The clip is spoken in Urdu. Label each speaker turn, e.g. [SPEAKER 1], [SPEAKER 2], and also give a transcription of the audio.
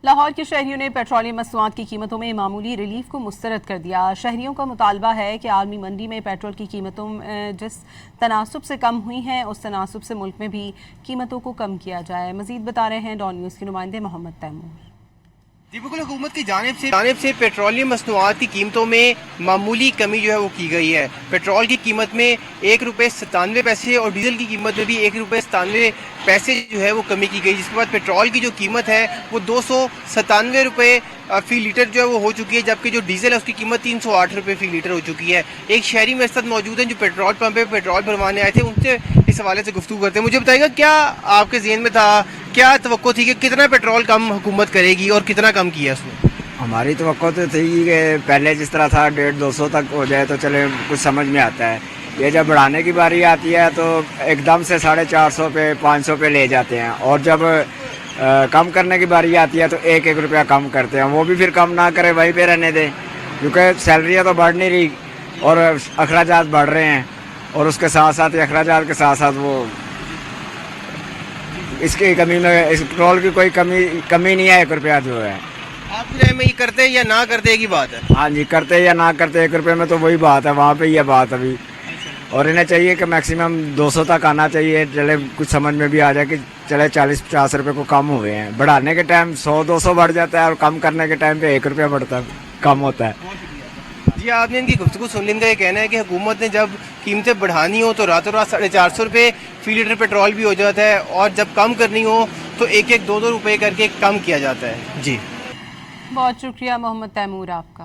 [SPEAKER 1] لاہور کے شہریوں نے پیٹرولیم مصنوعات کی قیمتوں میں معمولی ریلیف کو مسترد کر دیا۔ شہریوں کا مطالبہ ہے کہ عالمی منڈی میں پیٹرول کی قیمتوں جس تناسب سے کم ہوئی ہیں اس تناسب سے ملک میں بھی قیمتوں کو کم کیا جائے۔ مزید بتا رہے ہیں ڈان نیوز کے نمائندے محمد تیمور۔
[SPEAKER 2] جی بالکل، حکومت کی جانب سے پیٹرولیم مصنوعات کی قیمتوں میں معمولی کمی جو ہے وہ کی گئی ہے۔ پیٹرول کی قیمت میں 1 روپے 97 پیسے اور ڈیزل کی قیمت میں بھی 1 روپے 97 پیسے جو ہے وہ کمی کی گئی، جس کے بعد پیٹرول کی جو قیمت ہے وہ 297 روپے فی لیٹر جو ہے وہ ہو چکی ہے، جبکہ جو ڈیزل ہے اس کی قیمت 308 روپے فی لیٹر ہو چکی ہے۔ ایک شہری میرے ساتھ موجود ہیں جو پیٹرول پمپ پہ پیٹرول بھروانے آئے تھے، ان سے اس حوالے سے گفتگو کرتے ہیں۔ مجھے بتائیے گا کیا آپ کے ذہن میں تھا، کیا توقع تھی کہ کتنا پیٹرول کم حکومت کرے گی اور کتنا کم کیا اس نے؟
[SPEAKER 3] ہماری توقع تو تھی کہ پہلے جس طرح تھا 150-200 تک ہو جائے تو چلے کچھ سمجھ میں آتا ہے۔ یہ جب بڑھانے کی باری آتی ہے تو ایک دم سے 450 پہ 500 پہ لے جاتے ہیں، اور جب کم کرنے کی باری آتی ہے تو 1-1 روپیہ کم کرتے ہیں۔ وہ بھی پھر کم نہ کرے، وہیں پہ رہنے دیں، کیونکہ سیلریاں تو بڑھ نہیں رہی اور اخراجات بڑھ رہے ہیں، اور اس کے ساتھ ساتھ اخراجات کے ساتھ ساتھ وہ اس کی کمی میں اس پیٹرول کی کوئی کمی نہیں ہے۔ 1 روپیہ جو ہے
[SPEAKER 2] آپ کی رائے میں یہ کرتے یا نہ کرتے کی بات ہے؟
[SPEAKER 3] ہاں جی، کرتے یا نہ کرتے 1 روپے میں تو وہی بات ہے، وہاں پہ یہ بات ابھی، اور انہیں چاہیے کہ میکسیمم 200 تک آنا چاہیے۔ چلے کچھ سمجھ میں بھی آ جائے کہ چلے 40-50 روپے کو کم ہوئے ہیں۔ بڑھانے کے ٹائم 100-200 بڑھ جاتا ہے اور کم کرنے کے ٹائم پہ 1 روپیہ بڑھتا کم ہوتا ہے۔
[SPEAKER 2] جی، آپ نے ان کی گفتگو سن لی، ان کا یہ کہنا ہے کہ حکومت نے جب قیمتیں بڑھانی ہو تو راتوں رات 450 روپے فی لیٹر پیٹرول بھی ہو جاتا ہے، اور جب کم کرنی ہو تو 1-2 روپے کر کے کم کیا جاتا ہے۔ جی
[SPEAKER 1] بہت شکریہ محمد تیمور آپ کا۔